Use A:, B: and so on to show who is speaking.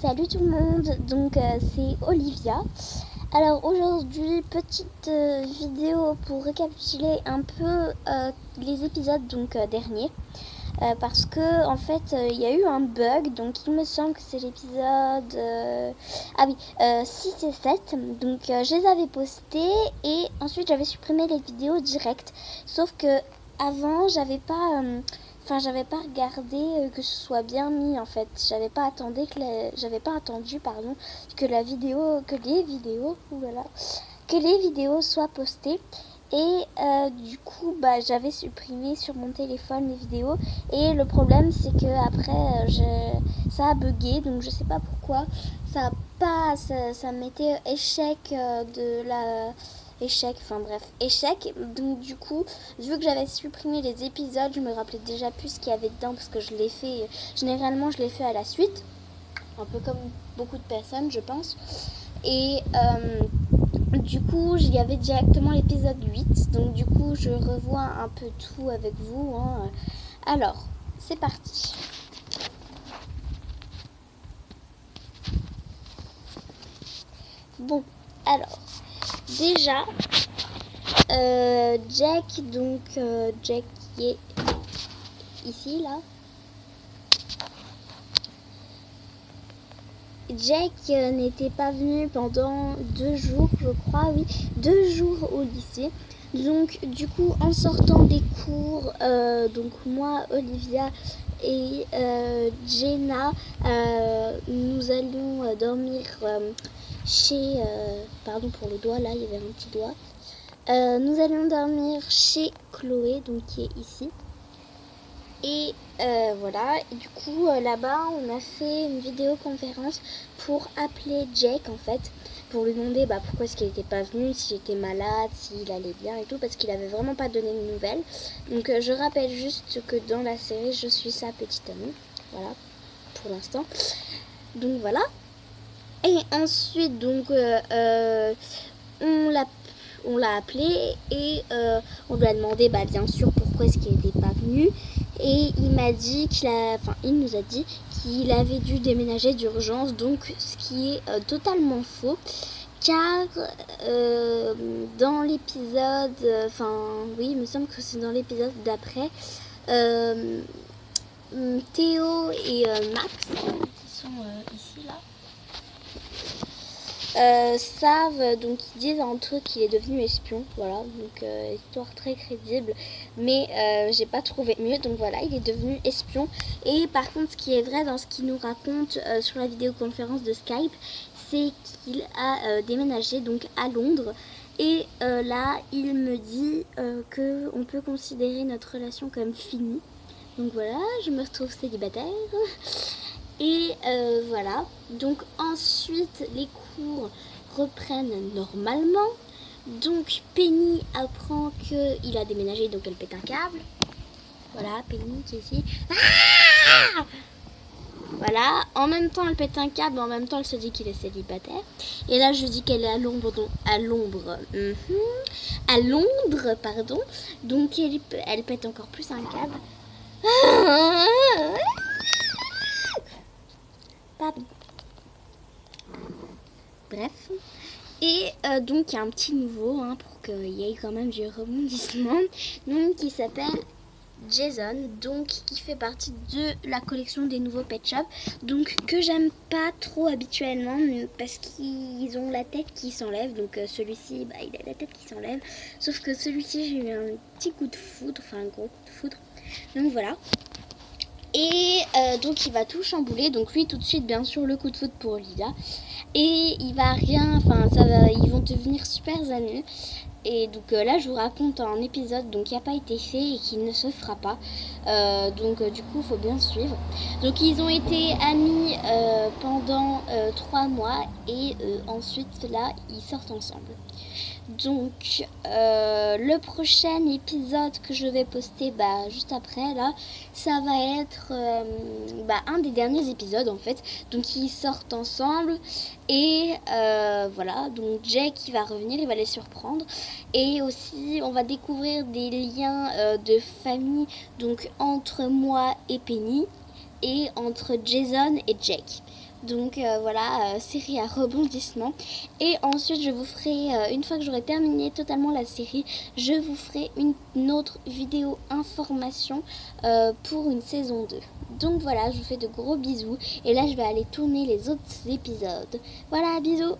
A: Salut tout le monde, donc c'est Olivia. Alors aujourd'hui, petite vidéo pour récapituler un peu les épisodes derniers. Parce que en fait il y a eu un bug, donc il me semble que c'est l'épisode 6 et 7. Donc je les avais postés et ensuite j'avais supprimé les vidéos directes. Sauf que avant j'avais pas regardé que ce soit bien mis en fait. J'avais pas attendu que les vidéos soient postées. Et du coup j'avais supprimé sur mon téléphone les vidéos. Et le problème c'est que après ça a bugué, donc je sais pas pourquoi. Ça mettait échec échec. Donc du coup, vu que j'avais supprimé les épisodes, je me rappelais déjà plus ce qu'il y avait dedans, parce que généralement je l'ai fait à la suite, un peu comme beaucoup de personnes je pense. Et du coup il y avait directement l'épisode 8, donc du coup je revois un peu tout avec vous, hein. Alors c'est parti. Bon, alors déjà Jack, Jack qui est ici là. Jack n'était pas venu pendant 2 jours, je crois, oui, 2 jours au lycée. Donc du coup, en sortant des cours, donc moi, Olivia et Jenna, nous allions dormir chez... pardon pour le doigt, là, il y avait un petit doigt. Nous allions dormir chez Chloé, donc qui est ici. Et voilà, et du coup là-bas on a fait une vidéoconférence pour appeler Jake en fait, pour lui demander pourquoi est-ce qu'il n'était pas venu, s'il était malade, s'il allait bien et tout, parce qu'il avait vraiment pas donné de nouvelles. Donc je rappelle juste que dans la série je suis sa petite amie, voilà, pour l'instant. Donc voilà. Et ensuite donc on l'a appelé et on lui a demandé bien sûr pourquoi est-ce qu'il n'était pas venu. Et il nous a dit qu'il avait dû déménager d'urgence, donc ce qui est totalement faux, car dans l'épisode, oui, il me semble que c'est dans l'épisode d'après, Théo et Max, qui sont ici là, savent, donc ils disent entre eux qu'il est devenu espion, voilà, donc histoire très crédible, mais j'ai pas trouvé mieux, donc voilà, il est devenu espion. Et par contre, ce qui est vrai dans ce qu'il nous raconte sur la vidéoconférence de Skype, c'est qu'il a déménagé donc à Londres. Et là, il me dit que on peut considérer notre relation comme finie. Donc voilà, je me retrouve célibataire. Et voilà, donc ensuite les cours reprennent normalement. Donc Penny apprend qu'il a déménagé, donc elle pète un câble. Voilà, Penny qui est ici. Ah, voilà, en même temps elle pète un câble, en même temps elle se dit qu'il est célibataire. Et là je dis qu'elle est à Londres, pardon. Donc elle pète encore plus un câble. Pardon. Bref. Et donc il y a un petit nouveau, hein, pour qu'il y ait quand même du rebondissement, donc qui s'appelle Jason, donc qui fait partie de la collection des nouveaux Pet Shop, donc que j'aime pas trop habituellement, parce qu'ils ont la tête qui s'enlève. Donc celui-ci, il a la tête qui s'enlève, sauf que celui-ci j'ai eu un petit coup de foudre, un gros coup de foudre, donc voilà. Et donc il va tout chambouler, donc lui tout de suite bien sûr le coup de foudre pour Olivia. Et ils vont devenir super amis. Et donc là je vous raconte un épisode qui n'a pas été fait et qui ne se fera pas. Du coup il faut bien suivre. Donc ils ont été amis pendant 3 mois et ensuite là ils sortent ensemble. Donc le prochain épisode que je vais poster juste après là, ça va être un des derniers épisodes en fait. Donc ils sortent ensemble et voilà, donc Jake il va revenir, il va les surprendre. Et aussi on va découvrir des liens de famille, donc entre moi et Penny et entre Jason et Jake. Donc voilà, série à rebondissement. Et ensuite je vous ferai, une fois que j'aurai terminé totalement la série, je vous ferai une autre vidéo information pour une saison 2. Donc voilà, je vous fais de gros bisous. Et là je vais aller tourner les autres épisodes. Voilà, bisous.